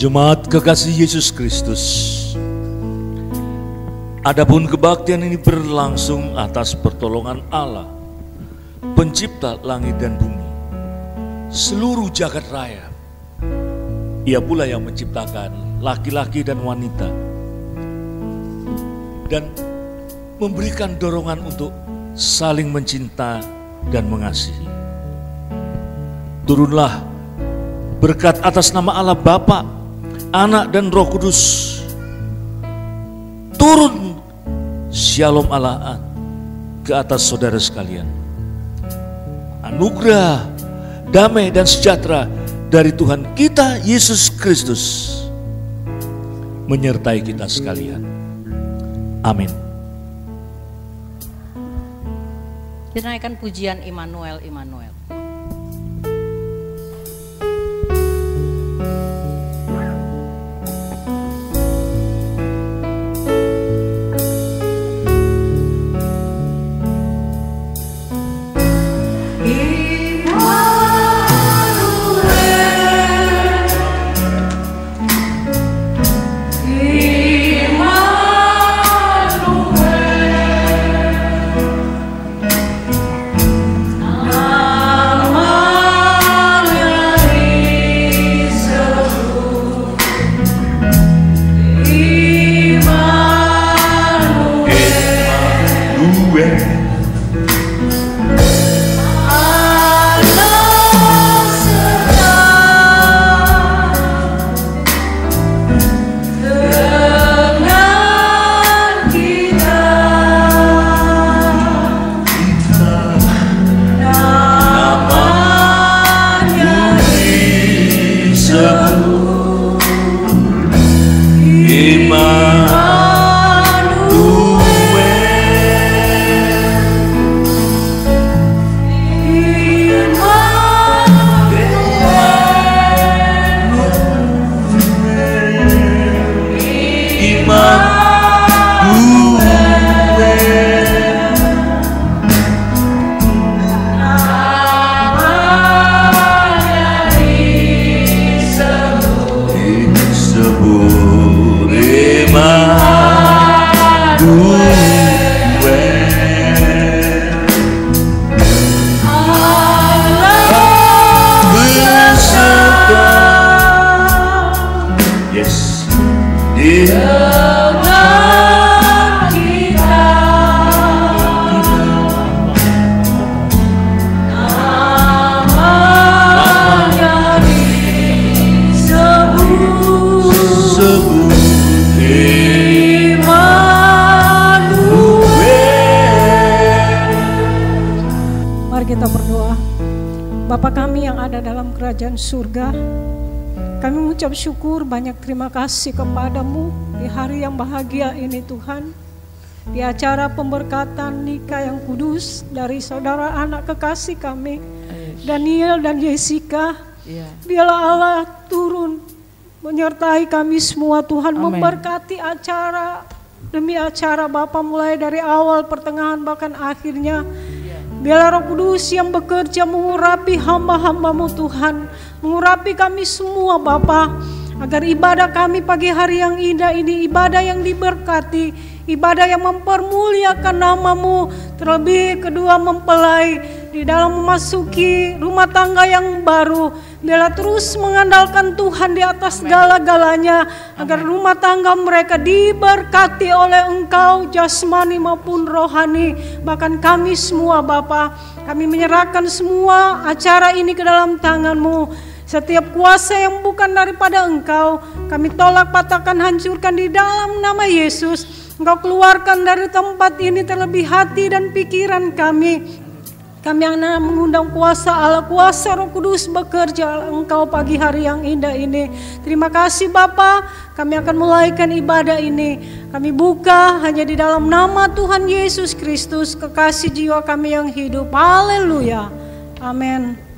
Jemaat kekasih Yesus Kristus, adapun kebaktian ini berlangsung atas pertolongan Allah, pencipta langit dan bumi, seluruh jagat raya. Ia pula yang menciptakan laki-laki dan wanita dan memberikan dorongan untuk saling mencinta dan mengasihi. Turunlah berkat atas nama Allah Bapa, Anak dan Roh Kudus. Turun Shalom Allah ke atas saudara sekalian. Anugerah, damai dan sejahtera dari Tuhan kita Yesus Kristus menyertai kita sekalian. Amin. Dinaikkan pujian Immanuel, Immanuel. Kerajaan surga, kami mengucap syukur, banyak terima kasih kepadamu di hari yang bahagia ini Tuhan, di acara pemberkatan nikah yang kudus dari saudara anak kekasih kami Daniel dan Jessica. Biarlah Allah turun menyertai kami semua Tuhan. Amen. Memberkati acara demi acara Bapa, mulai dari awal, pertengahan, bahkan akhirnya. Biarlah Roh Kudus yang bekerja mengurapi hamba-hamba-Mu Tuhan, mengurapi kami semua Bapa, agar ibadah kami pagi hari yang indah ini, ibadah yang diberkati, ibadah yang mempermuliakan nama-Mu, terlebih kedua mempelai di dalam memasuki rumah tangga yang baru. Biarlah terus mengandalkan Tuhan di atas segala-galanya, agar rumah tangga mereka diberkati oleh Engkau jasmani maupun rohani. Bahkan kami semua Bapa, kami menyerahkan semua acara ini ke dalam tangan-Mu. Setiap kuasa yang bukan daripada Engkau, kami tolak, patahkan, hancurkan di dalam nama Yesus. Engkau keluarkan dari tempat ini terlebih hati dan pikiran kami. Kami yang mengundang kuasa Allah, kuasa Roh Kudus bekerja Engkau pagi hari yang indah ini. Terima kasih Bapa, kami akan mulaikan ibadah ini. Kami buka hanya di dalam nama Tuhan Yesus Kristus, kekasih jiwa kami yang hidup. Haleluya. Amin.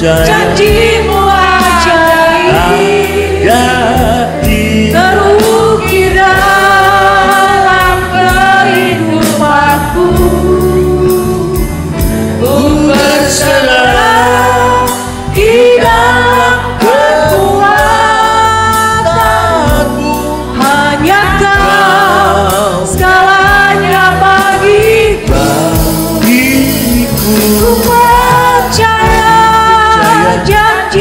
janjimu ajaib, terukir dalam kehidupanku. Ku berserah di dalam kekuatanmu, hanya Kau segalanya bagiku. Ku percaya janji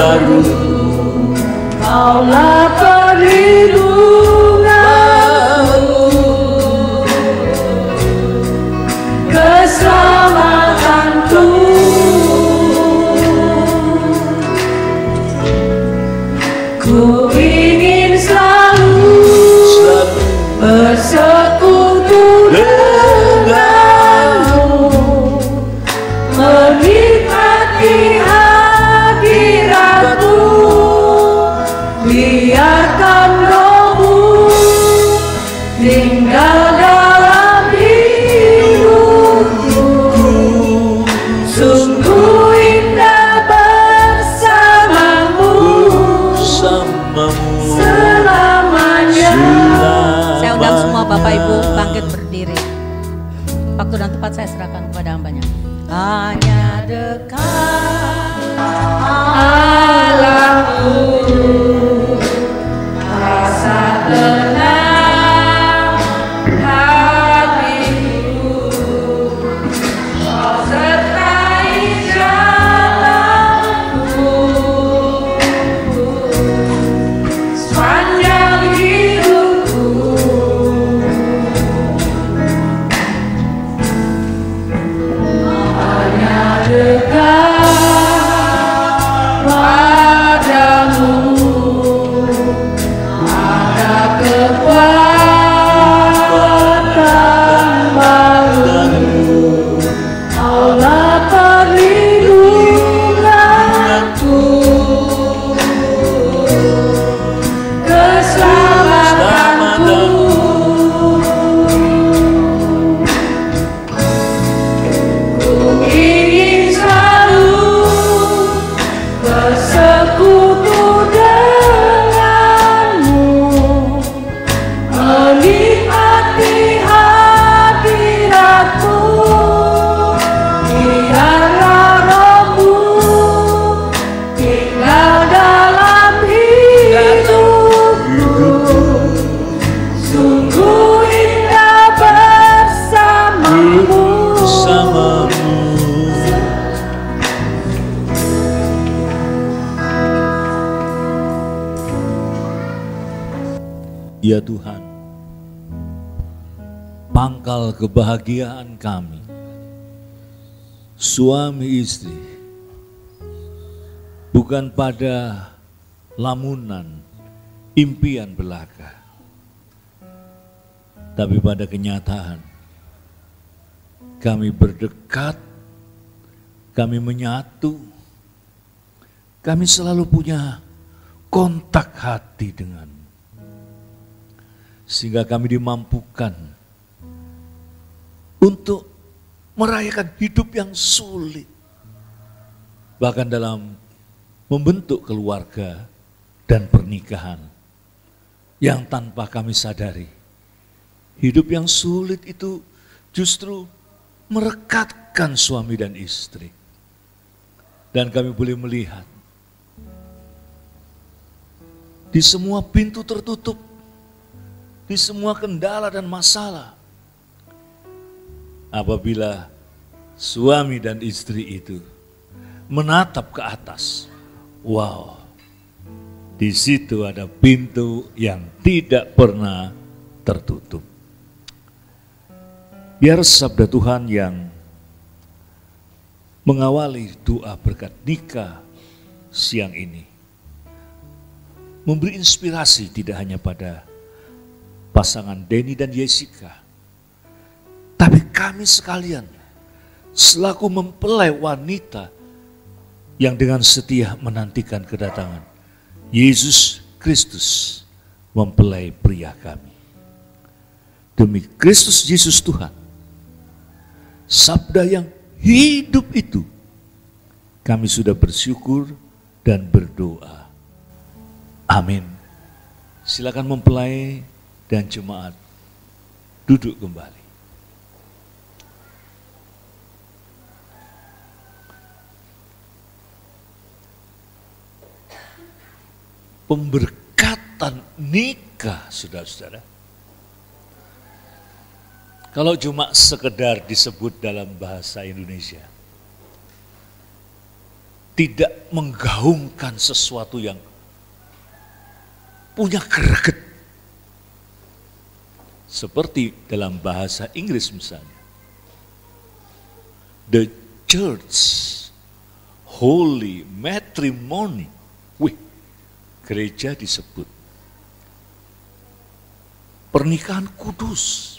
baru. Kaulah perlindunganku, keselamatanku. Ku ingin selalu bersekutu denganmu, menikmati hadiratmu. Biarkan rohmu tinggal dalam hidupku. Sungguh indah bersamamu selamanya. Saya undang semua Bapak Ibu bangkit berdiri. Waktu dan tempat saya serahkan kepada hambanya. Hanya dekat Allahku, rasa tenang hatiku, kau sertai jalanku sepanjang hidupku. Hanya dekat padamu ada kekuatan baru. Kaulah perlindunganku, keselamatanku. Ku ingin selalu bersekutu denganmu, menikmati hadiratmu. Biarlah rohmu tinggal dalam hidupku. Sungguh indah bersamamu. Ya Tuhan, pangkal kebahagiaan kami, suami istri, bukan pada lamunan impian belaka, tapi pada kenyataan kami berdekat, kami menyatu, kami selalu punya kontak hati denganmu. Sehingga kami dimampukan untuk merayakan hidup yang sulit. Bahkan dalam membentuk keluarga dan pernikahan yang tanpa kami sadari. Hidup yang sulit itu justru merekatkan suami dan istri. Dan kami boleh melihat di semua pintu tertutup, di semua kendala dan masalah, apabila suami dan istri itu menatap ke atas, wow, di situ ada pintu yang tidak pernah tertutup. Biar sabda Tuhan yang mengawali doa berkat nikah siang ini memberi inspirasi tidak hanya pada pasangan Denny dan Jessica, tapi kami sekalian selaku mempelai wanita yang dengan setia menantikan kedatangan Yesus Kristus mempelai pria kami. Demi Kristus Yesus Tuhan, sabda yang hidup itu, kami sudah bersyukur dan berdoa. Amin. Silakan mempelai dan jemaat duduk kembali. Pemberkatan nikah, saudara-saudara. Kalau cuma sekedar disebut dalam bahasa Indonesia, tidak menggaungkan sesuatu yang punya greget. Seperti dalam bahasa Inggris misalnya. The church holy matrimony. Wih, gereja disebut pernikahan kudus.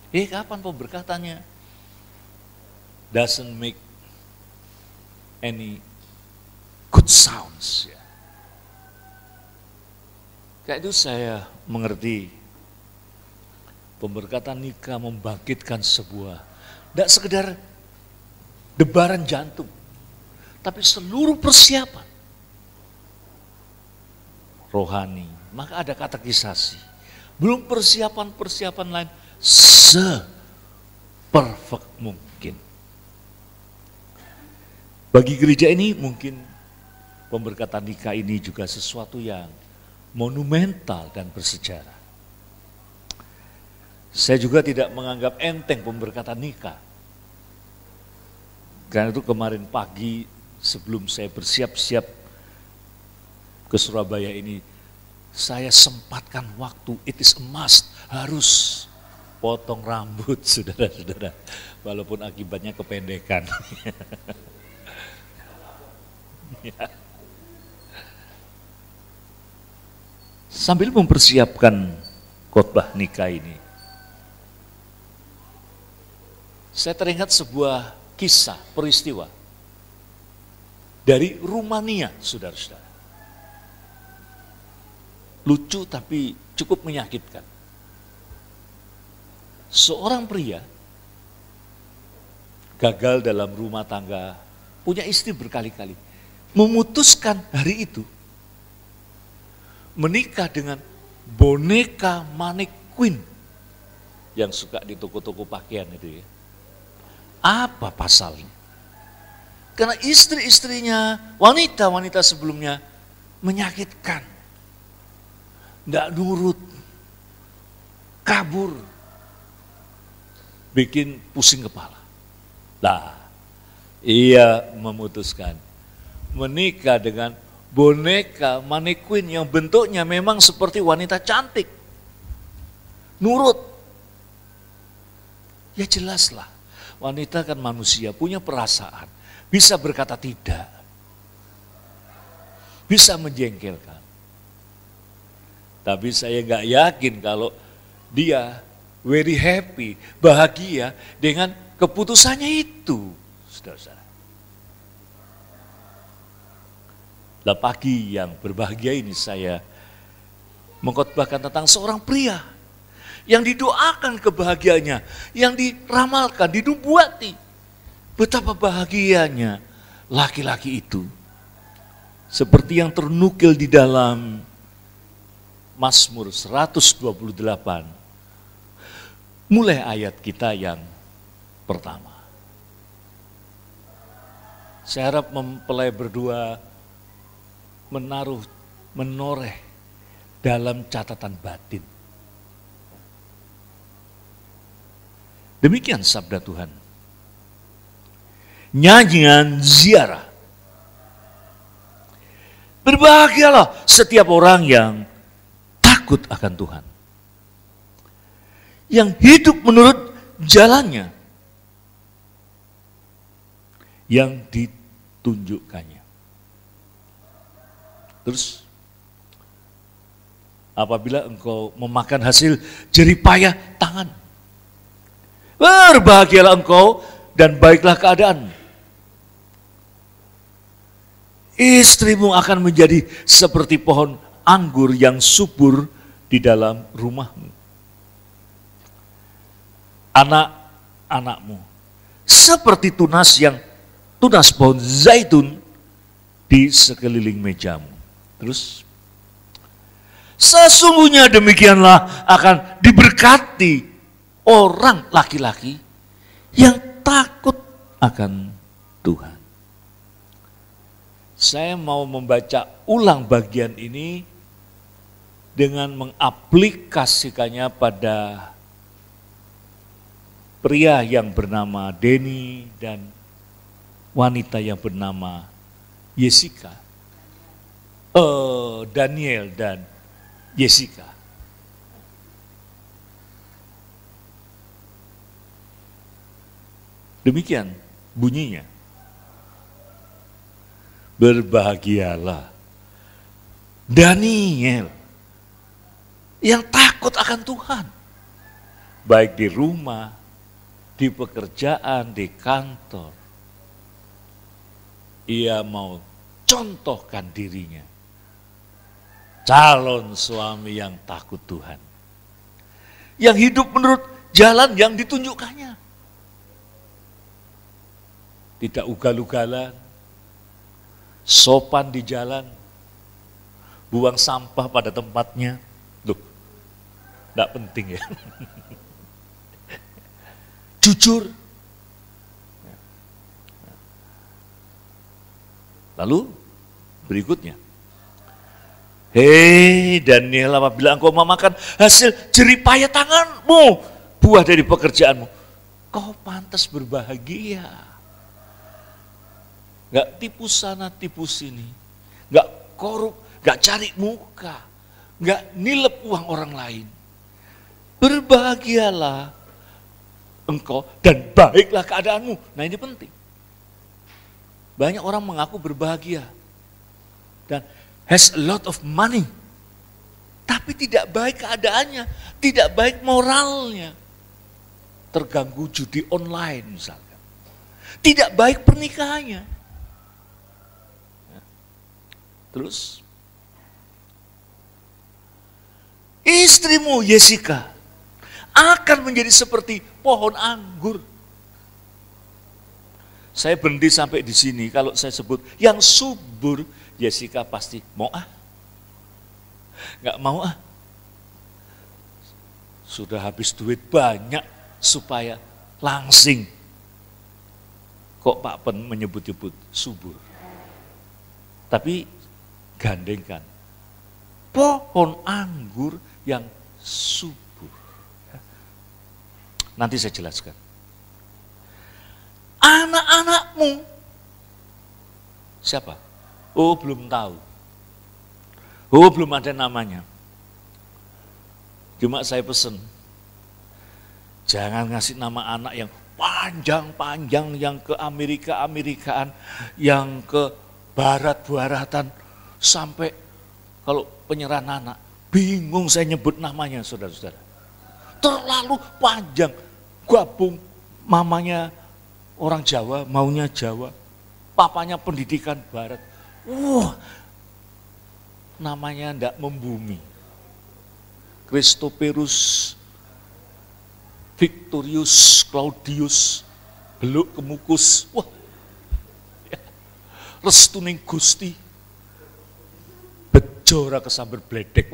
Kapan pemberkatannya? Doesn't make any good sounds. Kayak itu saya mengerti pemberkatan nikah membangkitkan sebuah, tidak sekedar debaran jantung, tapi seluruh persiapan rohani. Maka ada katekisasi, belum persiapan-persiapan lain se-perfect mungkin. Bagi gereja ini mungkin pemberkatan nikah ini juga sesuatu yang monumental dan bersejarah. Saya juga tidak menganggap enteng pemberkatan nikah. Karena itu kemarin pagi sebelum saya bersiap-siap ke Surabaya ini, saya sempatkan waktu, it is a must, harus potong rambut saudara-saudara, walaupun akibatnya kependekan. Ya. Sambil mempersiapkan khotbah nikah ini, saya teringat sebuah kisah, peristiwa dari Rumania, saudara-saudara. Lucu tapi cukup menyakitkan. Seorang pria gagal dalam rumah tangga, punya istri berkali-kali, memutuskan hari itu menikah dengan boneka mannequin yang suka di toko-toko pakaian itu ya. Apa pasalnya? Karena istri-istrinya, wanita-wanita sebelumnya menyakitkan, tidak nurut, kabur, bikin pusing kepala. Lah, ia memutuskan menikah dengan boneka mannequin yang bentuknya memang seperti wanita cantik. Nurut. Ya jelaslah, wanita kan manusia, punya perasaan, bisa berkata tidak, bisa menjengkelkan. Tapi saya nggak yakin kalau dia very happy, bahagia dengan keputusannya itu, saudara-saudara. Lah pagi yang berbahagia ini saya mengkhotbahkan tentang seorang pria yang didoakan kebahagiaannya, yang diramalkan, dinubuati. Betapa bahagianya laki-laki itu. Seperti yang ternukil di dalam Mazmur 128. Mulai ayat kita yang pertama. Saya harap mempelai berdua menoreh dalam catatan batin. Demikian sabda Tuhan. Nyanyian ziarah. Berbahagialah setiap orang yang takut akan Tuhan, yang hidup menurut jalannya yang ditunjukkannya. Terus, apabila engkau memakan hasil jeripayah tangan, berbahagialah engkau dan baiklah keadaanmu. Istrimu akan menjadi seperti pohon anggur yang subur di dalam rumahmu. Anak-anakmu seperti tunas pohon zaitun di sekeliling mejamu. Terus, sesungguhnya demikianlah akan diberkati orang laki-laki yang takut akan Tuhan. Saya mau membaca ulang bagian ini dengan mengaplikasikannya pada pria yang bernama Denny dan wanita yang bernama Jessica, Daniel dan Jessica. Demikian bunyinya. Berbahagialah Daniel yang takut akan Tuhan, baik di rumah, di pekerjaan, di kantor. Ia mau contohkan dirinya, calon suami yang takut Tuhan, yang hidup menurut jalan yang ditunjukkannya, tidak ugal-ugalan, sopan di jalan, buang sampah pada tempatnya. Loh, tidak penting ya. Jujur. Lalu berikutnya, hei Daniel, apabila engkau memakan hasil jeripaya tanganmu, buah dari pekerjaanmu, kau pantas berbahagia. Gak tipu sana, tipu sini, gak korup, gak cari muka, gak nilep uang orang lain. Berbahagialah engkau dan baiklah keadaanmu. Nah ini penting. Banyak orang mengaku berbahagia dan has a lot of money, tapi tidak baik keadaannya, tidak baik moralnya. Terganggu judi online misalkan. Tidak baik pernikahannya. Terus, istrimu Jessica akan menjadi seperti pohon anggur. Saya berhenti sampai di sini. Kalau saya sebut yang subur, Jessica pasti mau nggak mau Sudah habis duit banyak supaya langsing. Kok Pak Pen menyebut-nyebut subur? Tapi gandengkan pohon anggur yang subur. Nanti saya jelaskan. Anak-anakmu siapa? Oh, belum tahu. Oh, belum ada namanya. Cuma saya pesen, jangan ngasih nama anak yang panjang-panjang, yang ke Amerika-Amerikaan, yang ke barat-baratan, sampai kalau penyerahan anak, bingung saya nyebut namanya, saudara-saudara. Terlalu panjang, gabung mamanya orang Jawa, maunya Jawa, papanya pendidikan barat. Namanya ndak membumi. Christoperus, Victorius, Claudius, Beluk Kemukus, Restuning Gusti, Bejo Ra Kesamber Bledek.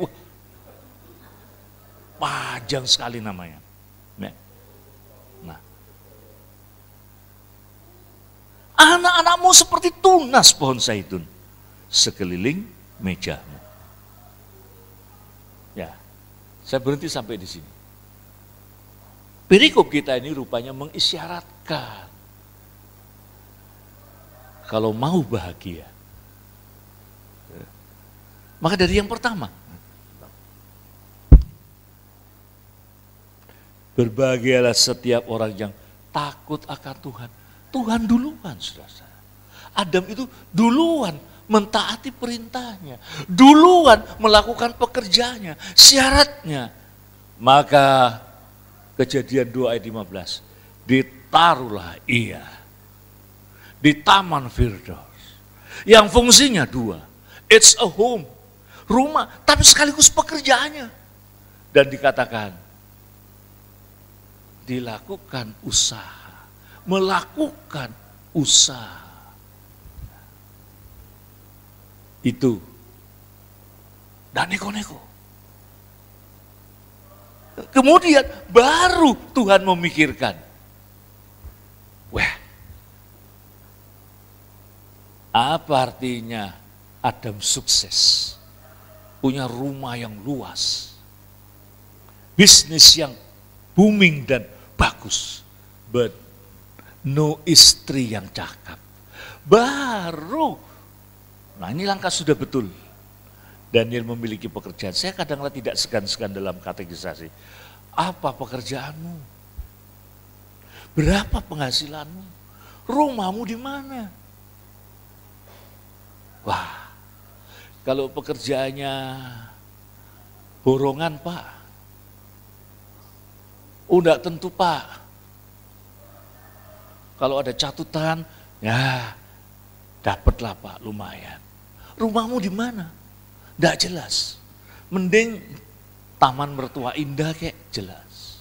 Panjang sekali namanya. Nah, anak-anakmu seperti tunas pohon zaitun sekeliling mejamu. Ya, saya berhenti sampai di sini. Perikop kita ini rupanya mengisyaratkan kalau mau bahagia, maka dari yang pertama, berbahagialah setiap orang yang takut akan Tuhan. Tuhan duluan, saudara. Adam itu duluan mentaati perintahnya, duluan melakukan pekerjaannya, syaratnya. Maka Kejadian 2 ayat 15, ditaruhlah ia di Taman Firdaus, yang fungsinya dua, it's a home, rumah, tapi sekaligus pekerjaannya. Dan dikatakan, dilakukan usaha, melakukan usaha. Itu dan neko-neko. Kemudian baru Tuhan memikirkan, wah, apa artinya Adam sukses, punya rumah yang luas, bisnis yang booming dan bagus, but no istri yang cakep, baru. Nah ini langkah sudah betul. Daniel memiliki pekerjaan. Saya kadang-kadang tidak segan-segan dalam kategorisasi. Apa pekerjaanmu? Berapa penghasilanmu? Rumahmu di mana? Wah, kalau pekerjaannya borongan Pak. Oh enggak tentu Pak. Kalau ada catatan, ya dapatlah Pak, lumayan. Rumahmu di mana? Enggak jelas. Mending Taman Mertua Indah kayak jelas.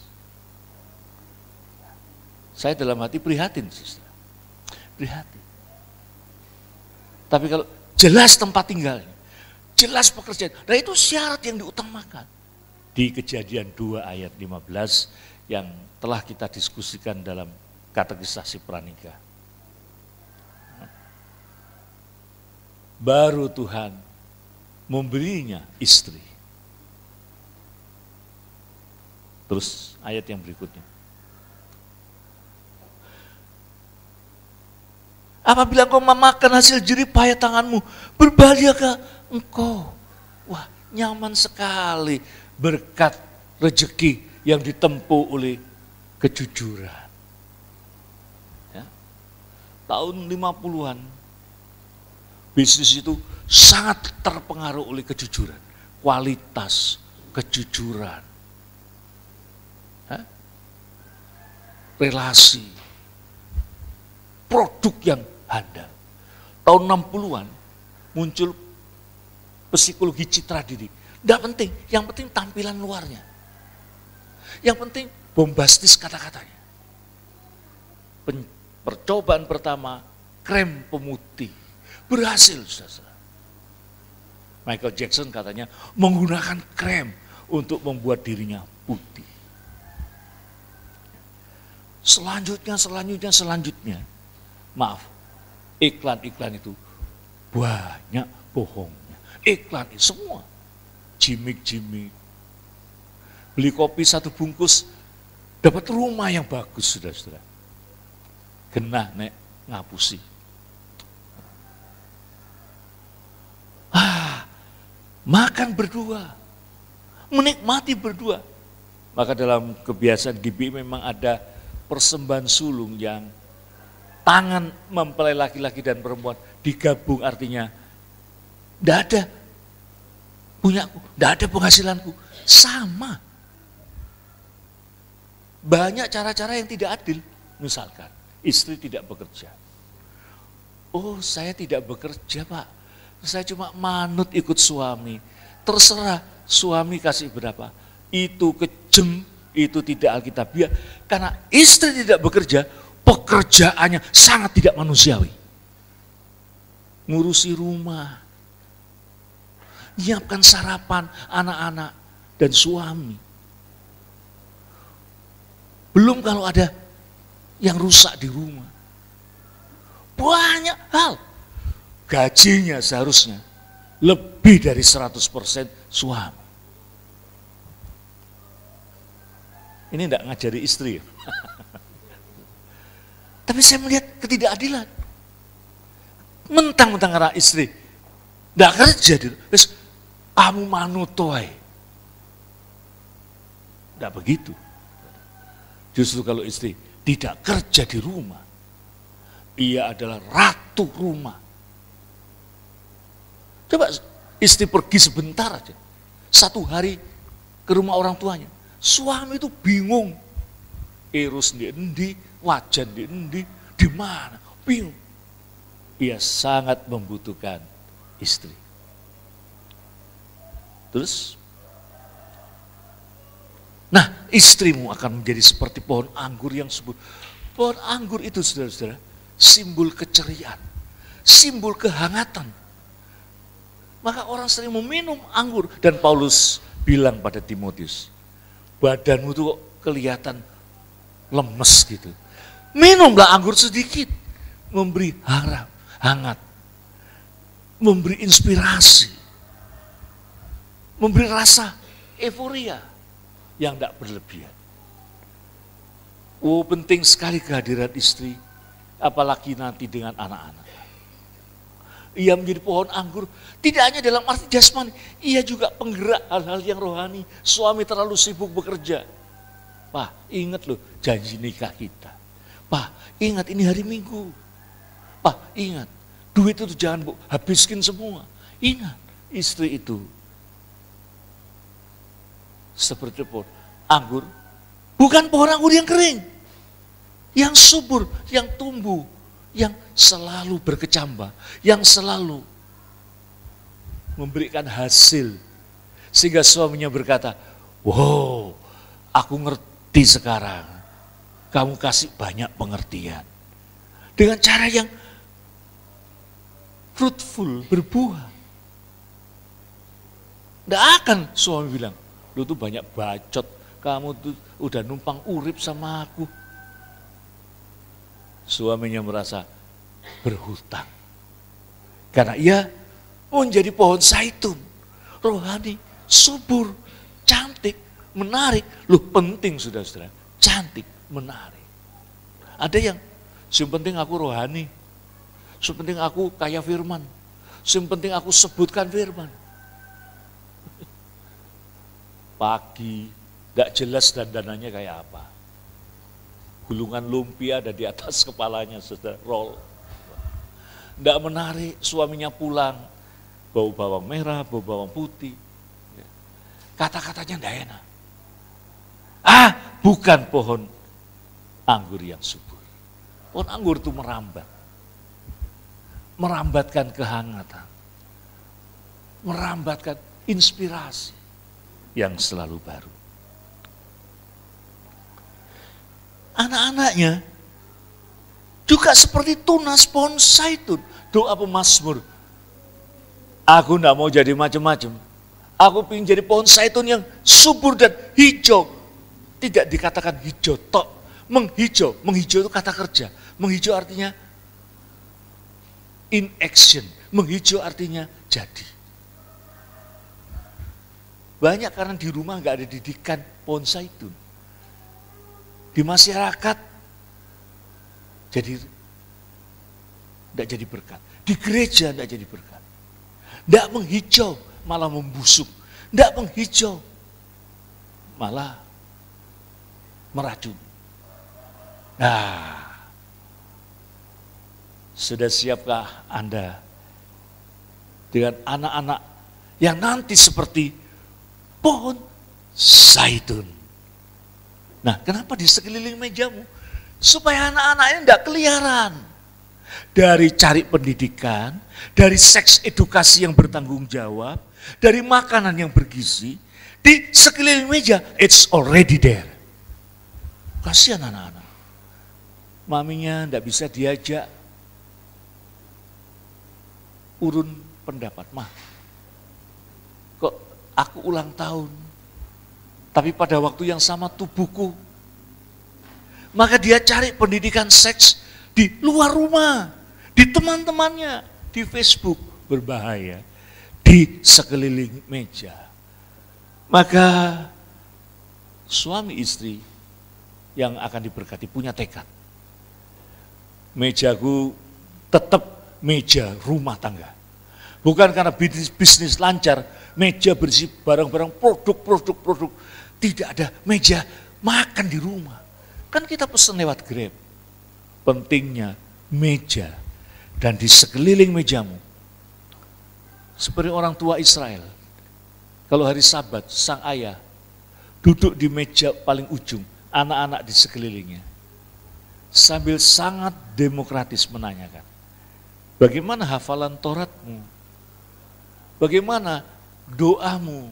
Saya dalam hati prihatin, sister. Prihatin. Tapi kalau jelas tempat tinggalnya, jelas pekerjaan. Dan itu syarat yang diutamakan. Di Kejadian 2 ayat 15 yang telah kita diskusikan dalam kategorisasi pranikah. Baru Tuhan memberinya istri. Terus ayat yang berikutnya. Apabila kau memakan hasil jerih payah tanganmu, berbahagiakah engkau. Wah, nyaman sekali berkat rezeki yang ditempuh oleh kejujuran. Ya. Tahun 50-an, bisnis itu sangat terpengaruh oleh kejujuran. Kualitas, kejujuran. Ya. Relasi. Produk yang handal. Tahun 60-an muncul psikologi citra diri. Tidak penting, yang penting tampilan luarnya. Yang penting bombastis kata-katanya. Percobaan pertama, krem pemutih. Berhasil, saudara. Michael Jackson katanya menggunakan krem untuk membuat dirinya putih. Selanjutnya. Maaf, iklan-iklan itu banyak bohongnya. Iklan itu semua. Jimik-jimik. Beli kopi 1 bungkus, dapat rumah yang bagus, saudara-saudara. Genah, nek, ngapusi. Makan berdua. Menikmati berdua. Maka dalam kebiasaan GBI memang ada persembahan sulung yang tangan mempelai laki-laki dan perempuan digabung, artinya tidak ada punyaku, tidak ada penghasilanku, sama. Banyak cara-cara yang tidak adil, misalkan istri tidak bekerja. Oh saya tidak bekerja Pak, saya cuma manut ikut suami, terserah suami kasih berapa, itu kejem, itu tidak alkitabiah, karena istri tidak bekerja, pekerjaannya sangat tidak manusiawi. Ngurusi rumah, nyiapkan sarapan anak-anak dan suami. Belum kalau ada yang rusak di rumah. Banyak hal. Gajinya seharusnya lebih dari 100% suami. Ini enggak ngajari istri ya. Tapi saya melihat ketidakadilan. Mentang-mentang karena istri tidak kerja, terus kamu manutoy. Tidak begitu. Justru kalau istri tidak kerja di rumah, ia adalah ratu rumah. Coba istri pergi sebentar aja, 1 hari ke rumah orang tuanya, suami itu bingung. Eros di endi, wajan di endi, di mana, bingung. Ia sangat membutuhkan istri. Terus, nah istrimu akan menjadi seperti pohon anggur yang subur. Pohon anggur itu saudara-saudara, simbol keceriaan, simbol kehangatan. Maka orang sering meminum anggur, dan Paulus bilang pada Timotius, badanmu tuh kelihatan lemes gitu. Minumlah anggur sedikit, memberi hangat, memberi inspirasi, memberi rasa euforia yang tidak berlebihan. Oh penting sekali kehadiran istri, apalagi nanti dengan anak-anak. ia menjadi pohon anggur. Tidak hanya dalam arti jasmani, ia juga penggerak hal-hal yang rohani. Suami terlalu sibuk bekerja. Pak, ingat loh janji nikah kita. Pak, ingat ini hari Minggu. Pak, ingat, duit itu jangan habiskin semua. Ingat, istri itu seperti pohon anggur, bukan pohon anggur yang kering, yang subur, yang tumbuh, yang selalu berkecambah, yang selalu memberikan hasil. Sehingga suaminya berkata, wow, aku ngerti sekarang, kamu kasih banyak pengertian. Dengan cara yang fruitful, berbuah. Tidak akan suami bilang, lu tuh banyak bacot, kamu tuh udah numpang urip sama aku. Suaminya merasa berhutang. Karena ia menjadi pohon zaitun, rohani, subur, cantik, menarik. Loh penting saudara-saudara, cantik, menarik. Ada yang penting aku rohani, penting aku kaya firman, penting aku sebutkan firman. Pagi, gak jelas dandanannya kayak apa. Gulungan lumpia ada di atas kepalanya, saudara, roll. Tidak menarik, suaminya pulang, bau bawang merah, bau bawang putih. Kata-katanya tidak enak. Bukan pohon anggur yang subur. Pohon anggur itu merambat. Merambatkan kehangatan. Merambatkan inspirasi yang selalu baru. Anak-anaknya juga seperti tunas pohon zaitun. Doa pemazmur, aku tidak mau jadi macam-macam. Aku ingin jadi pohon zaitun yang subur dan hijau. Tidak dikatakan hijau tok, menghijau. Menghijau itu kata kerja. Menghijau artinya in action. Menghijau artinya jadi. Banyak karena di rumah nggak ada didikan pohon zaitun. Di masyarakat tidak jadi berkat. Di gereja tidak jadi berkat. Tidak menghijau, malah membusuk. Tidak menghijau, malah meracun. Nah, sudah siapkah Anda dengan anak-anak yang nanti seperti pohon zaitun? Nah, kenapa di sekeliling mejamu? Supaya anak-anaknya tidak keliaran. Dari cari pendidikan, dari seks edukasi yang bertanggung jawab, dari makanan yang bergizi, di sekeliling meja, it's already there. Kasihan anak-anak. Maminya tidak bisa diajak urun pendapat. Mah, kok aku ulang tahun, tapi pada waktu yang sama tubuhku. Maka dia cari pendidikan seks di luar rumah, di teman-temannya, di Facebook. Berbahaya, di sekeliling meja. Maka suami istri yang akan diberkati punya tekad. Mejaku tetap meja rumah tangga. Bukan karena bisnis lancar, meja berisi barang-barang produk. Tidak ada meja makan di rumah. Kan kita pesan lewat Grab. Pentingnya meja dan di sekeliling mejamu. Seperti orang tua Israel. Kalau hari Sabat, sang ayah duduk di meja paling ujung, anak-anak di sekelilingnya. Sambil sangat demokratis menanyakan, bagaimana hafalan Tauratmu? Bagaimana doamu?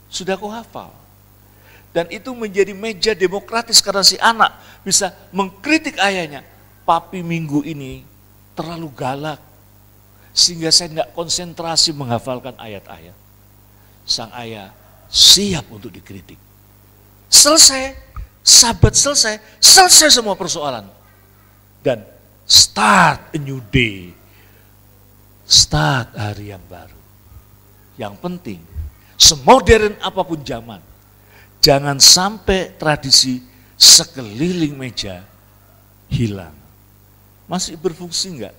Sudah kau hafal? Dan itu menjadi meja demokratis karena si anak bisa mengkritik ayahnya. Papi minggu ini terlalu galak, sehingga saya tidak konsentrasi menghafalkan ayat-ayat. Sang ayah siap untuk dikritik. Selesai, Sabat selesai semua persoalan. Dan start a new day. Start hari yang baru. Yang penting, semodern apapun zaman, jangan sampai tradisi sekeliling meja hilang. Masih berfungsi enggak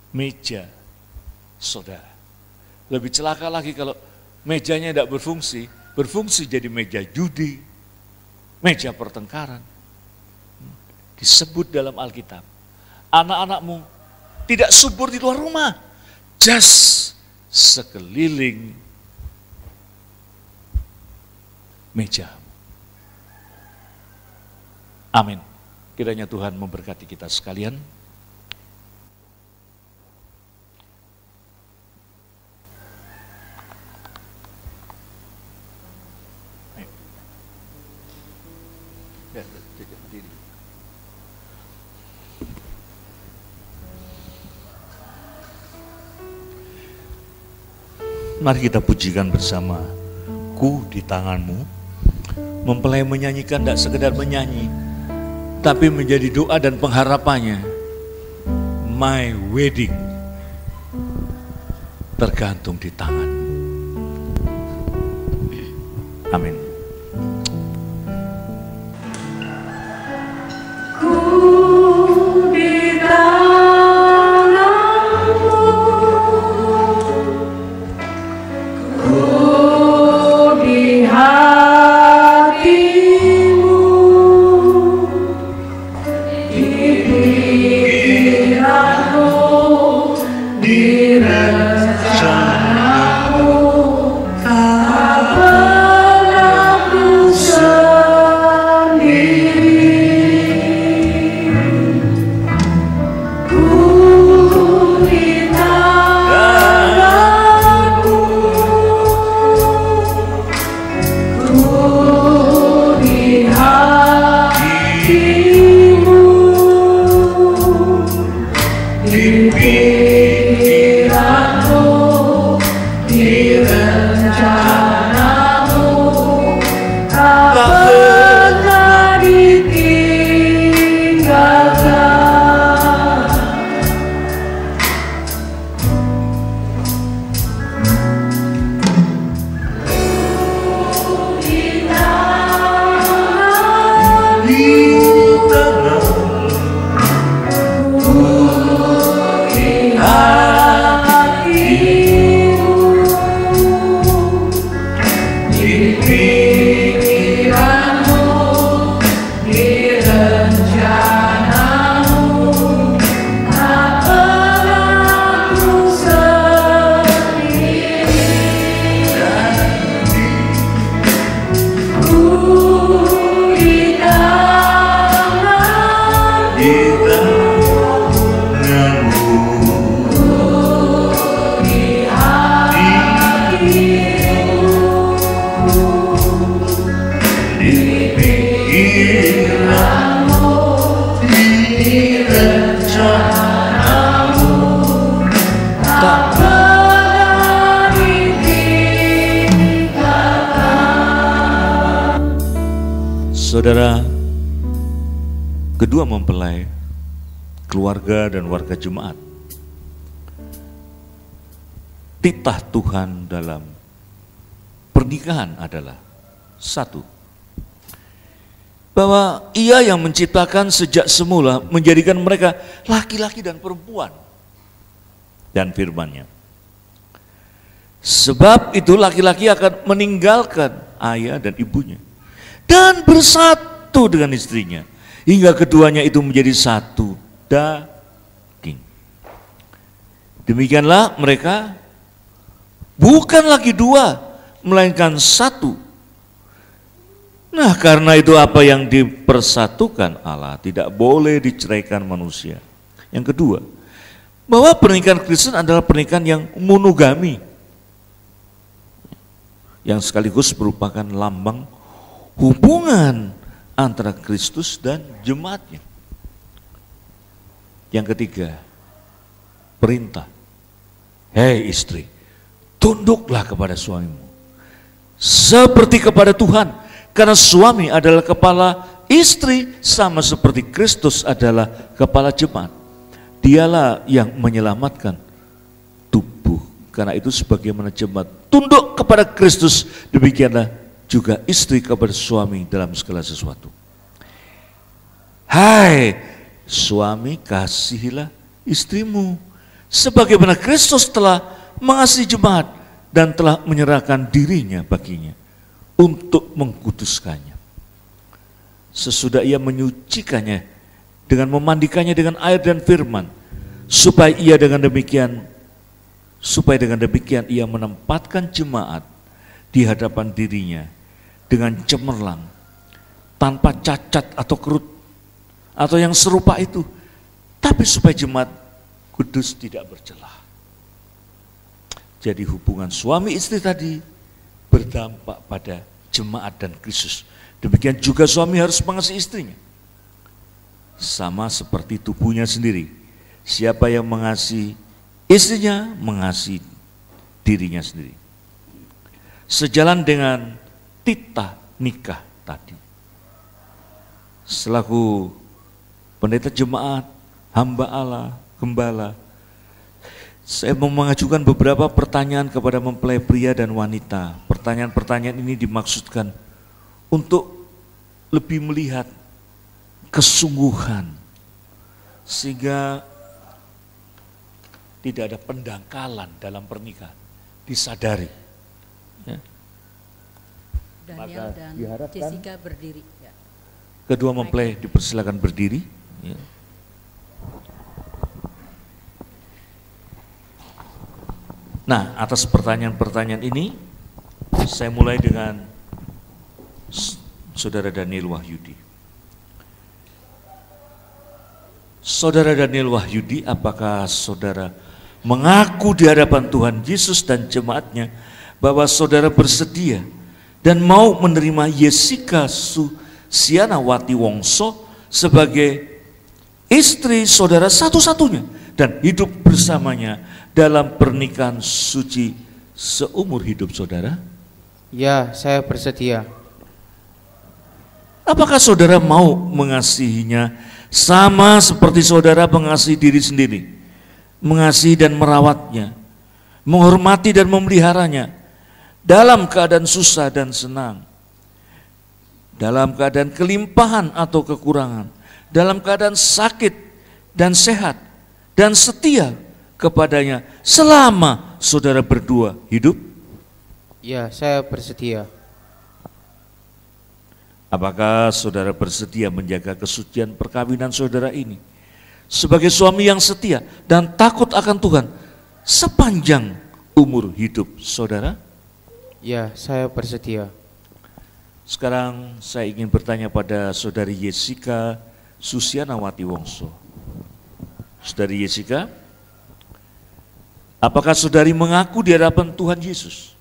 meja saudara. Lebih celaka lagi kalau mejanya tidak berfungsi jadi meja judi, meja pertengkaran. Disebut dalam Alkitab, anak-anakmu tidak subur di luar rumah, just sekeliling meja. Amin. Kiranya Tuhan memberkati kita sekalian. Mari kita pujikan bersama Ku di Tanganmu. Mempelai menyanyikan tidak sekedar menyanyi, tapi menjadi doa dan pengharapannya. My wedding tergantung di tangan. Amin. Saudara, kedua mempelai, keluarga dan warga jemaat, titah Tuhan dalam pernikahan adalah satu, bahwa Ia yang menciptakan sejak semula menjadikan mereka laki-laki dan perempuan, dan firman-Nya. Sebab itu laki-laki akan meninggalkan ayah dan ibunya dan bersatu dengan istrinya, hingga keduanya itu menjadi satu daging. Demikianlah mereka bukan lagi dua, melainkan satu. Nah, karena itu apa yang dipersatukan Allah tidak boleh diceraikan manusia. Yang kedua, bahwa pernikahan Kristen adalah pernikahan yang monogami, yang sekaligus merupakan lambang hubungan antara Kristus dan jemaatnya. Yang ketiga, perintah. Hei istri, tunduklah kepada suamimu seperti kepada Tuhan, karena suami adalah kepala istri sama seperti Kristus adalah kepala jemaat. Dialah yang menyelamatkan tubuh. Karena itu sebagaimana jemaat tunduk kepada Kristus, demikianlah juga istri kepada suami dalam segala sesuatu. Hai suami, kasihilah istrimu sebagaimana Kristus telah mengasihi jemaat dan telah menyerahkan dirinya baginya untuk mengkuduskannya. Sesudah ia menyucikannya dengan memandikannya dengan air dan firman, supaya dengan demikian ia menempatkan jemaat di hadapan dirinya dengan cemerlang, tanpa cacat atau kerut atau yang serupa itu, tapi supaya jemaat kudus tidak bercelah. Jadi hubungan suami istri tadi berdampak pada jemaat dan Kristus. Demikian juga suami harus mengasihi istrinya. Sama seperti tubuhnya sendiri. Siapa yang mengasihi istrinya, mengasihi dirinya sendiri. Sejalan dengan titah nikah tadi. Selaku pendeta jemaat, hamba Allah, gembala, saya mau mengajukan beberapa pertanyaan kepada mempelai pria dan wanita. Pertanyaan-pertanyaan ini dimaksudkan untuk lebih melihat kesungguhan, sehingga tidak ada pendangkalan dalam pernikahan, disadari. Ya. Daniel dan Jessica berdiri. Ya. Kedua mempelai dipersilakan berdiri. Ya. Nah, atas pertanyaan-pertanyaan ini, saya mulai dengan Saudara Daniel Wahyudi. Saudara Daniel Wahyudi, apakah saudara mengaku di hadapan Tuhan Yesus dan jemaatnya bahwa saudara bersedia dan mau menerima Jessica Susianawati Wongso sebagai istri saudara satu-satunya dan hidup bersamanya dalam pernikahan suci seumur hidup saudara? Ya, saya bersedia. Apakah saudara mau mengasihinya sama seperti saudara mengasihi diri sendiri, mengasihi dan merawatnya, menghormati dan memeliharanya, dalam keadaan susah dan senang, dalam keadaan kelimpahan atau kekurangan, dalam keadaan sakit dan sehat, dan setia kepadanya selama saudara berdua hidup? Ya, saya bersedia. Apakah saudara bersedia menjaga kesucian perkawinan saudara ini sebagai suami yang setia dan takut akan Tuhan sepanjang umur hidup saudara? Ya, saya bersedia. Sekarang saya ingin bertanya pada saudari Jessica Susianawati Wongso. Saudari Jessica, apakah saudari mengaku di hadapan Tuhan Yesus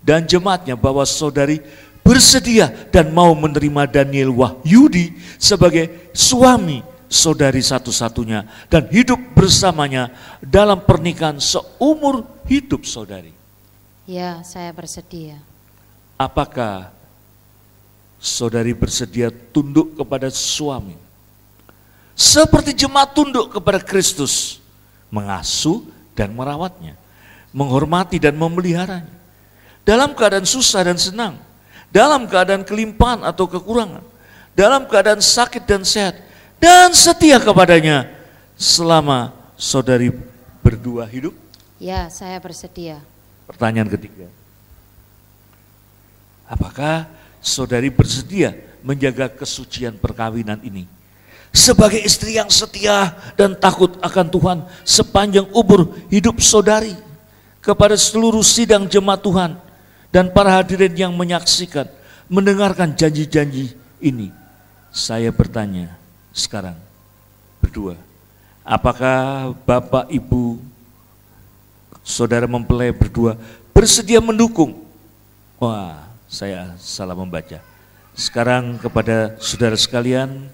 dan jemaatnya bahwa saudari bersedia dan mau menerima Daniel Wahyudi sebagai suami saudari satu-satunya dan hidup bersamanya dalam pernikahan seumur hidup saudari? Ya, saya bersedia. Apakah saudari bersedia tunduk kepada suami seperti jemaat tunduk kepada Kristus, mengasuh dan merawatnya, menghormati dan memeliharanya dalam keadaan susah dan senang, dalam keadaan kelimpahan atau kekurangan, dalam keadaan sakit dan sehat, dan setia kepadanya selama saudari berdua hidup? Ya, saya bersedia. Pertanyaan ketiga, apakah saudari bersedia menjaga kesucian perkawinan ini sebagai istri yang setia dan takut akan Tuhan sepanjang umur hidup saudari kepada seluruh sidang jemaat Tuhan dan para hadirin yang menyaksikan, mendengarkan janji-janji ini? Saya bertanya sekarang berdua, apakah Bapak Ibu saudara mempelai berdua bersedia mendukung? Wah, saya salah membaca. Sekarang kepada saudara sekalian,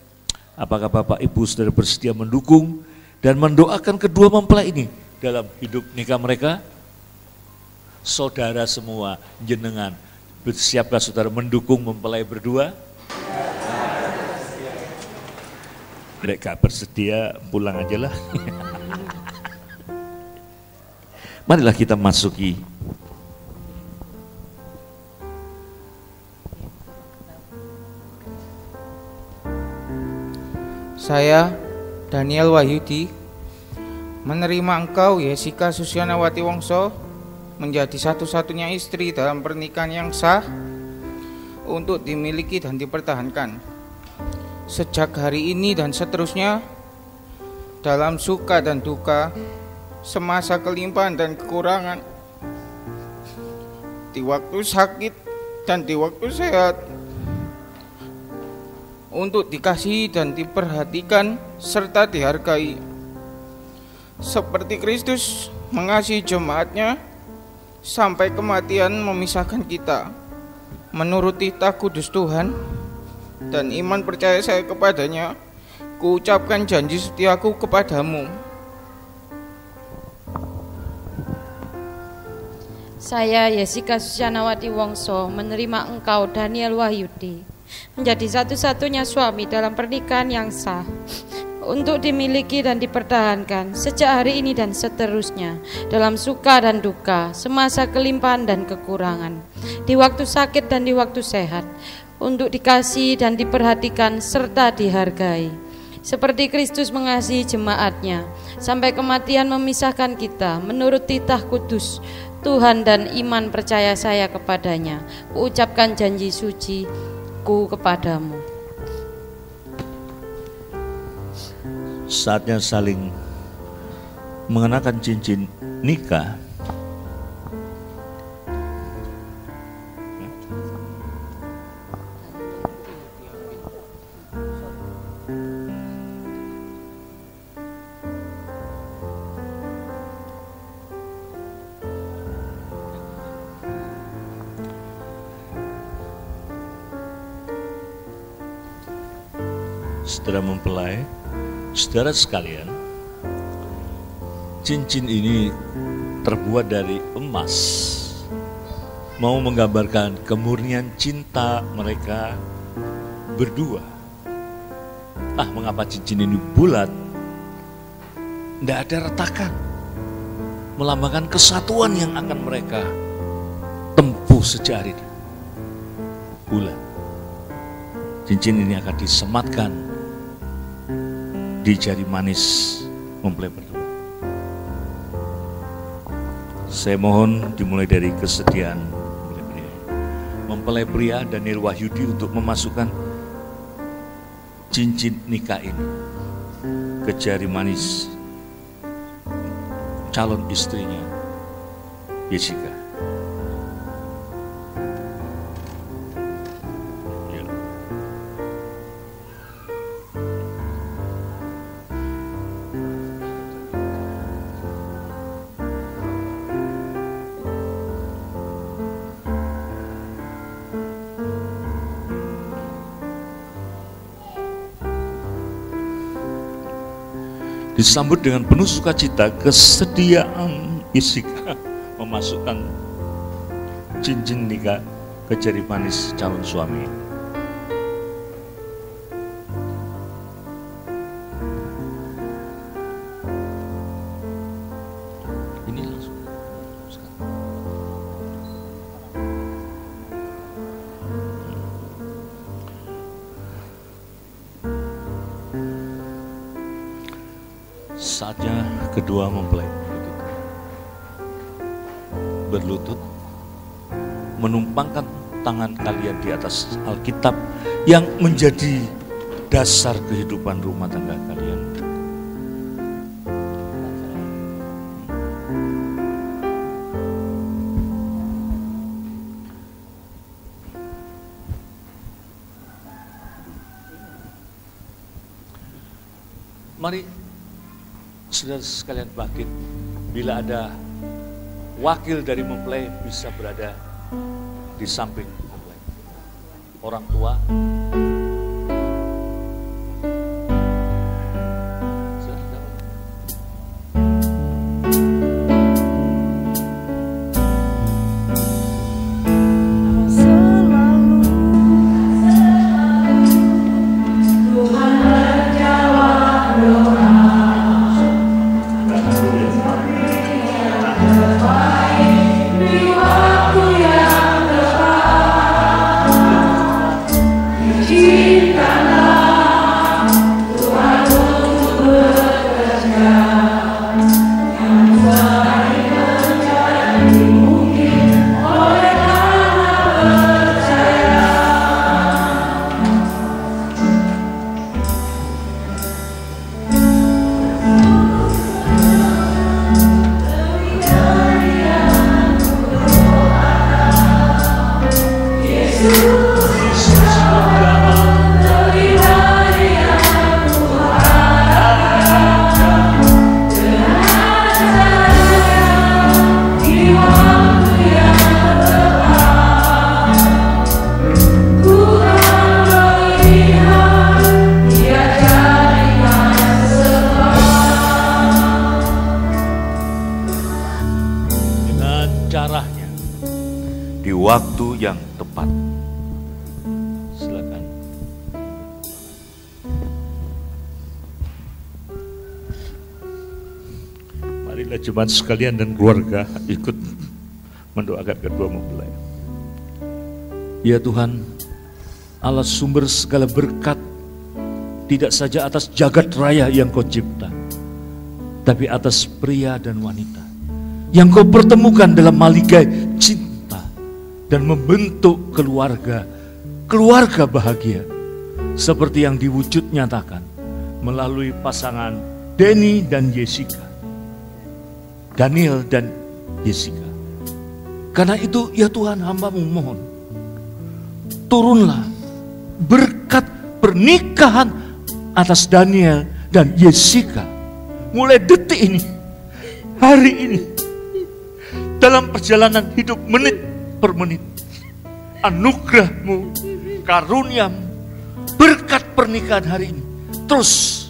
apakah Bapak Ibu saudara bersedia mendukung dan mendoakan kedua mempelai ini dalam hidup nikah mereka? Saudara semua, jenengan, siapkah saudara mendukung mempelai berdua? Mereka bersedia, pulang aja lah. Marilah kita masuki Saya, Daniel Wahyudi, menerima engkau, Yesika Susyanawati Wongso, menjadi satu-satunya istri dalam pernikahan yang sah untuk dimiliki dan dipertahankan sejak hari ini dan seterusnya, dalam suka dan duka, semasa kelimpahan dan kekurangan, di waktu sakit dan di waktu sehat, untuk dikasihi dan diperhatikan serta dihargai, seperti Kristus mengasihi jemaatnya sampai kematian memisahkan kita. Menurut titah kudus Tuhan dan iman percaya saya kepadanya, kuucapkan janji setiaku kepadamu. Saya, Yesika Susyanawati Wongso, menerima engkau, Daniel Wahyudi, menjadi satu-satunya suami dalam pernikahan yang sah, untuk dimiliki dan dipertahankan sejak hari ini dan seterusnya, dalam suka dan duka, semasa kelimpahan dan kekurangan, di waktu sakit dan di waktu sehat, untuk dikasihi dan diperhatikan serta dihargai, seperti Kristus mengasihi jemaatnya sampai kematian memisahkan kita. Menurut titah kudus Tuhan dan iman percaya saya kepadanya, kuucapkan janji suci ku kepadamu. Saatnya saling mengenakan cincin nikah. Saudara mempelai, saudara sekalian, cincin ini terbuat dari emas, mau menggambarkan kemurnian cinta mereka berdua. Mengapa cincin ini bulat? Tidak ada retakan, melambangkan kesatuan yang akan mereka tempuh sejak hari ini. Bulat. Cincin ini akan disematkan di jari manis mempelai berdua. Saya mohon dimulai dari kesediaan mempelai pria Daniel Wahyudi untuk memasukkan cincin nikah ini ke jari manis calon istrinya Yesika. Disambut dengan penuh sukacita, kesediaan Yesika memasukkan cincin nikah ke jari manis calon suami. Ini langsung. Saatnya kedua mempelai berlutut, menumpangkan tangan kalian di atas Alkitab yang menjadi dasar kehidupan rumah tangga kalian. Mari saudara sekalian bangkit. Bila ada wakil dari mempelai bisa berada di samping mempelai. Orang tua. Di di waktu yang tepat. Silakan. Marilah jemaat sekalian dan keluarga ikut mendoakan kedua mempelai. Ya Tuhan, Allah sumber segala berkat, tidak saja atas jagat raya yang Kau cipta, tapi atas pria dan wanita yang Kau pertemukan dalam maligai cinta dan membentuk keluarga bahagia seperti yang diwujud nyatakan melalui pasangan Denny dan Jessica, Daniel dan Jessica. Karena itu ya Tuhan, hamba-Mu mohon, turunlah berkat pernikahan atas Daniel dan Jessica mulai detik ini, hari ini, dalam perjalanan hidup menit per menit. Anugerah-Mu, karunia-Mu, berkat pernikahan hari ini terus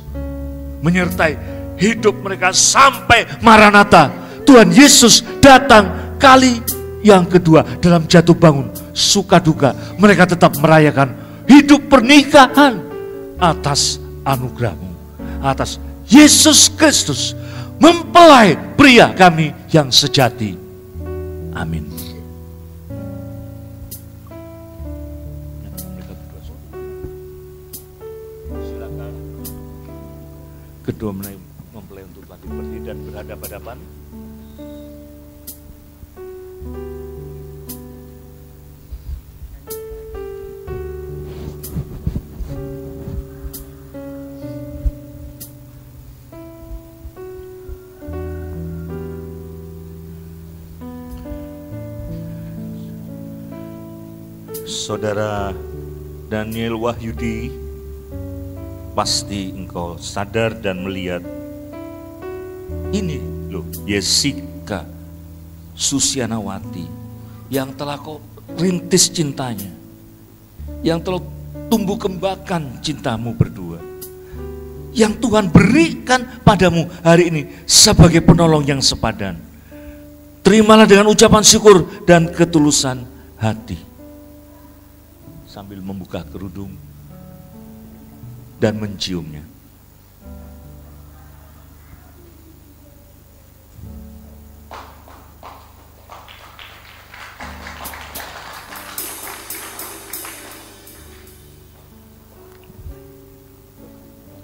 menyertai hidup mereka sampai Maranatha, Tuhan Yesus datang kali yang kedua. Dalam jatuh bangun, suka duka, mereka tetap merayakan hidup pernikahan atas anugerah-Mu, atas Yesus Kristus, mempelai pria kami yang sejati. Amin. Silakan kedua mempelai untuk berdiri dan berhadapan-hadapan. Saudara Daniel Wahyudi, pasti engkau sadar dan melihat ini loh, Jessica Susianawati yang telah kau rintis cintanya, yang telah tumbuh kembangkan cintamu berdua, yang Tuhan berikan padamu hari ini sebagai penolong yang sepadan. Terimalah dengan ucapan syukur dan ketulusan hati, sambil membuka kerudung dan menciumnya.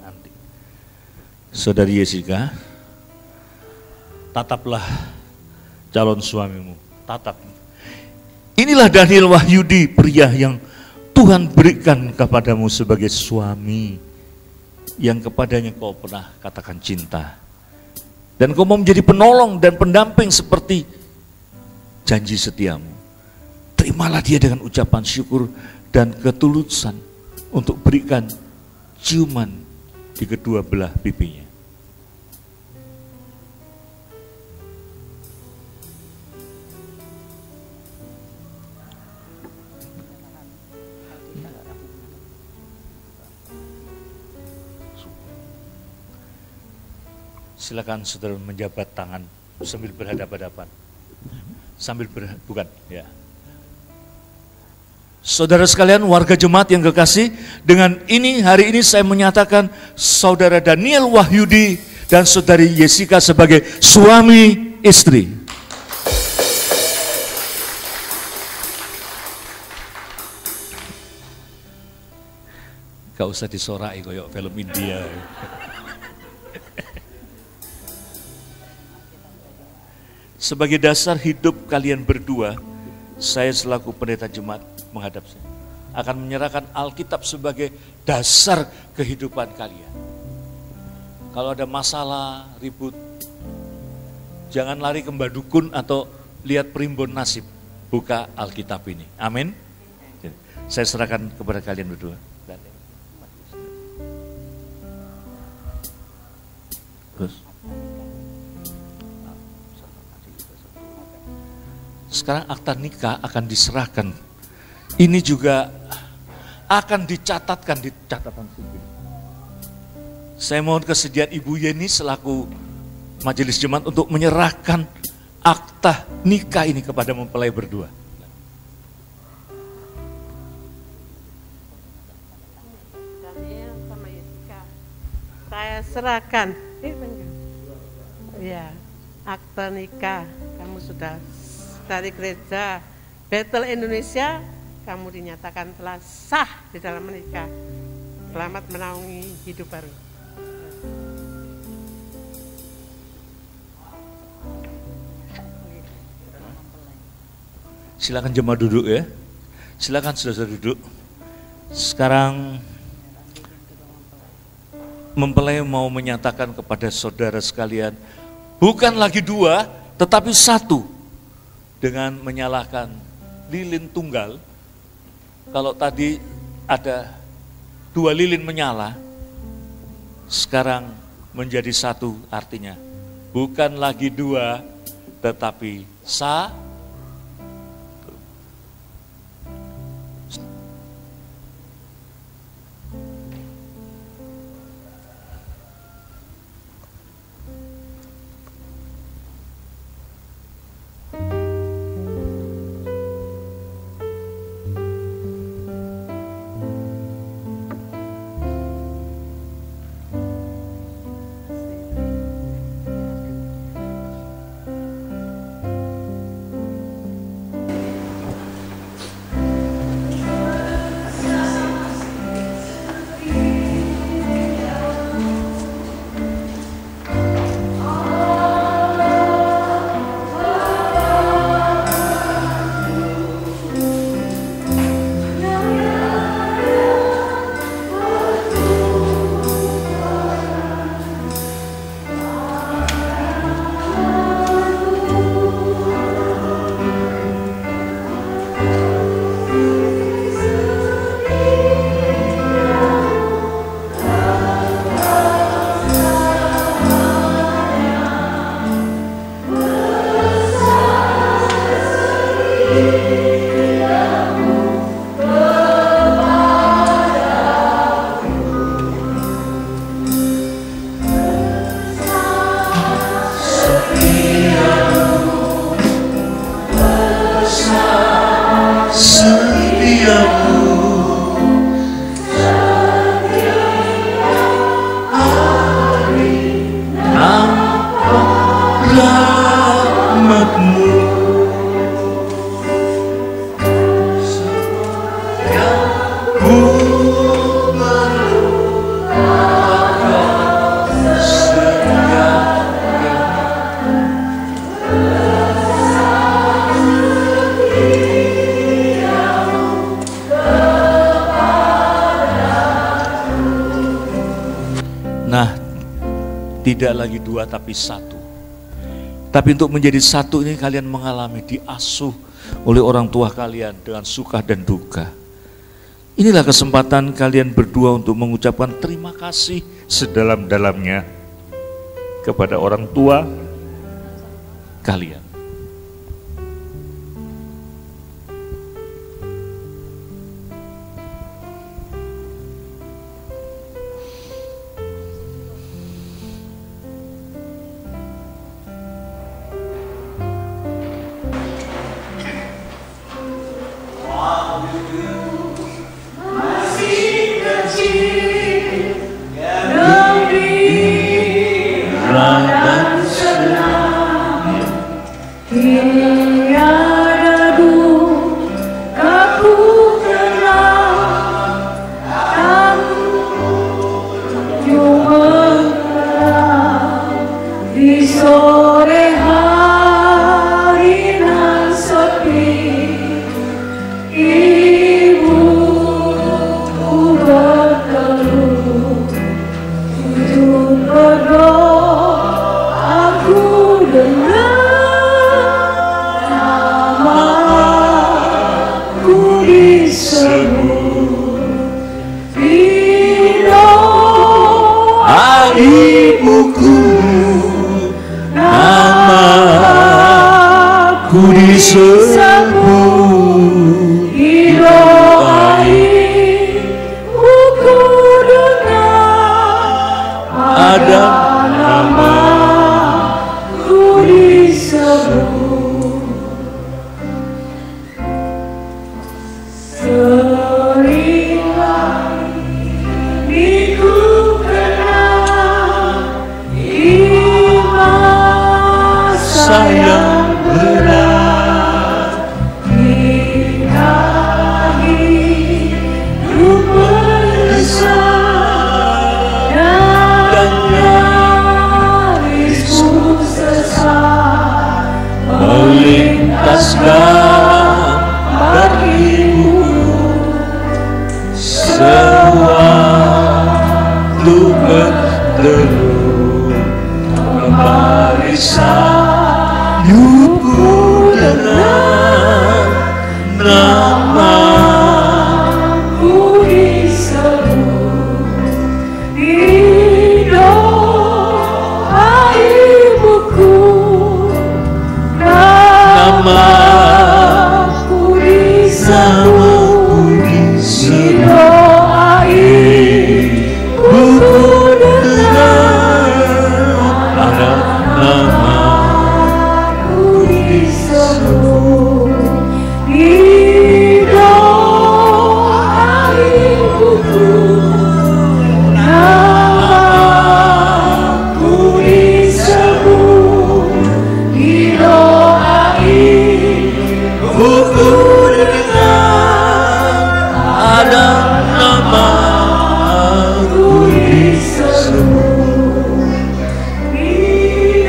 Nanti, Saudari Jessica, tataplah calon suamimu, tatap. Inilah Daniel Wahyudi, pria yang Tuhan berikan kepadamu sebagai suami, yang kepadanya kau pernah katakan cinta, dan kau mau menjadi penolong dan pendamping seperti janji setiamu. Terimalah dia dengan ucapan syukur dan ketulusan untuk berikan ciuman di kedua belah pipinya. Silakan saudara menjabat tangan sambil berhadapan-hadapan. Bukan, ya. Saudara sekalian, warga jemaat yang kekasih, dengan ini hari ini saya menyatakan saudara Daniel Wahyudi dan saudari Jessica sebagai suami istri. Gak usah disorai koyok film India. Sebagai dasar hidup kalian berdua, saya selaku pendeta jemaat menghadap saya akan menyerahkan Alkitab sebagai dasar kehidupan kalian. Kalau ada masalah, ribut, jangan lari ke mbah dukun atau lihat primbon nasib. Buka Alkitab ini. Amin. Saya serahkan kepada kalian berdua. Terus. Sekarang akta nikah akan diserahkan. Ini juga akan dicatatkan di catatan sipil. Saya mohon kesediaan Ibu Yeni selaku majelis jemaat untuk menyerahkan akta nikah ini kepada mempelai berdua. serahkan. Ya, akte nikah kamu sudah dari gereja Bethel Indonesia, kamu dinyatakan telah sah di dalam menikah. Selamat menaungi hidup baru. Silakan jemaah duduk ya. Silakan saudara duduk. Sekarang mempelai mau menyatakan kepada saudara sekalian, bukan lagi dua, tetapi satu, dengan menyalakan lilin tunggal. Kalau tadi ada 2 lilin menyala, sekarang menjadi satu, artinya bukan lagi 2, tetapi satu. Tidak lagi 2 tapi 1. Tapi untuk menjadi satu ini kalian mengalami diasuh oleh orang tua kalian dengan suka dan duka. Inilah kesempatan kalian berdua untuk mengucapkan terima kasih sedalam-dalamnya kepada orang tua kalian. namamu disebut di doa ibuku, namaku disebut di doa ibuku dengan ada namaku disebut di doa ibuku, namaku disebut di doa ibuku dengan ada namaku disebut di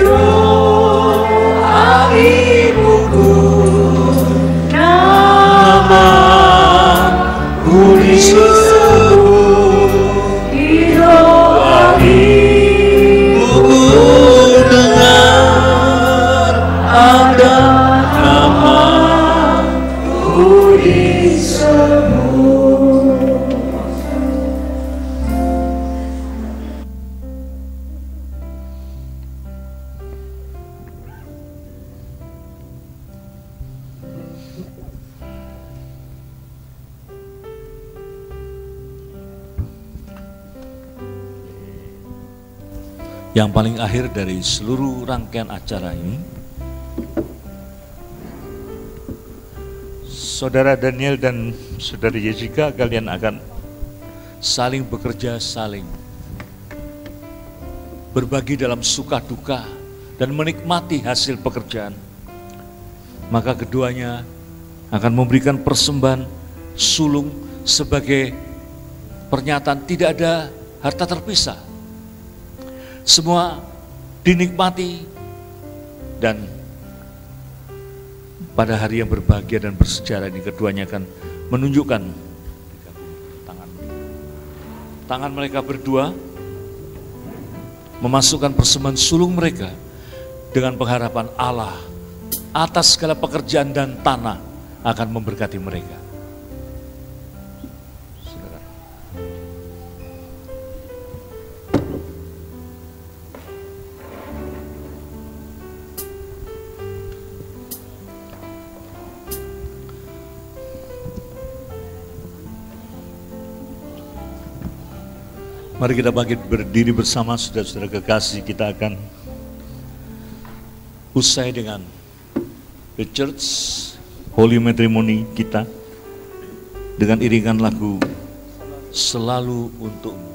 doa ibuku, namaku disebut di doa ibuku dengan ada namaku disebut. Yang paling akhir dari seluruh rangkaian acara ini, Saudara Daniel dan Saudari Jessica, kalian akan saling bekerja, saling berbagi dalam suka duka dan menikmati hasil pekerjaan. Maka keduanya akan memberikan persembahan sulung sebagai pernyataan tidak ada harta terpisah. Semua dinikmati dan pada hari yang berbahagia dan bersejarah ini keduanya akan menunjukkan tangan mereka berdua, memasukkan persembahan sulung mereka dengan pengharapan Allah atas segala pekerjaan dan tanah akan memberkati mereka. Mari kita bangkit berdiri bersama, saudara-saudara kekasih. Kita akan usai dengan The Church Holy Matrimony kita dengan iringan lagu Selalu Untukmu.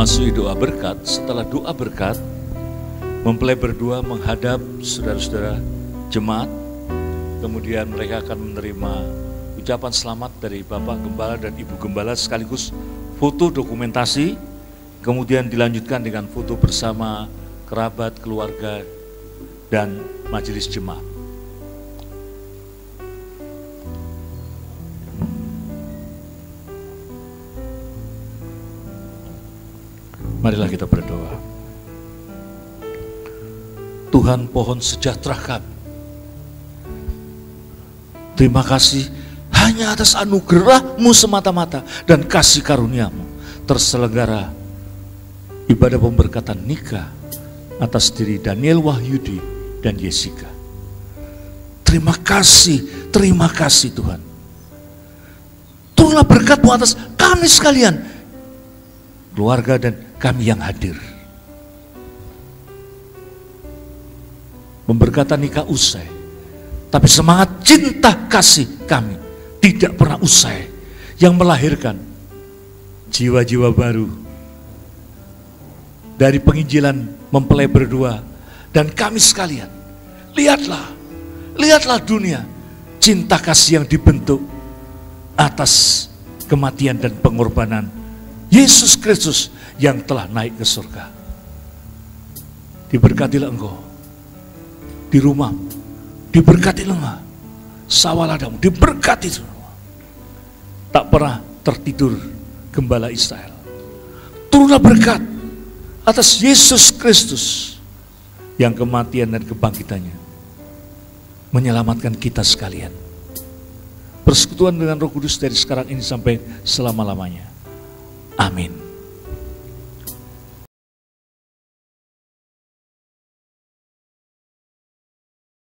memasuki doa berkat. Setelah doa berkat, mempelai berdua menghadap saudara-saudara jemaat. Kemudian mereka akan menerima ucapan selamat dari Bapak Gembala dan Ibu Gembala sekaligus foto dokumentasi. Kemudian dilanjutkan dengan foto bersama kerabat, keluarga, dan majelis jemaat. Marilah kita berdoa. Tuhan pohon sejahtera kami, terima kasih hanya atas anugerah-Mu semata-mata dan kasih karunia-Mu terselenggara ibadah pemberkatan nikah atas diri Daniel Wahyudi dan Jessica. Terima kasih Tuhan. Turunlah berkat-Mu atas kami sekalian, keluarga dan kami yang hadir. Pemberkatan nikah usai, tapi semangat cinta kasih kami tidak pernah usai, yang melahirkan jiwa-jiwa baru dari penginjilan mempelai berdua dan kami sekalian. Lihatlah dunia, cinta kasih yang dibentuk atas kematian dan pengorbanan Yesus Kristus yang telah naik ke surga. Diberkatilah engkau di rumah, diberkatilah engkau sawah ladamu, diberkati semua. Tak pernah tertidur gembala Israel. Turunlah berkat atas Yesus Kristus yang kematian dan kebangkitannya menyelamatkan kita sekalian. Persekutuan dengan Roh Kudus dari sekarang ini sampai selama-lamanya. Amin.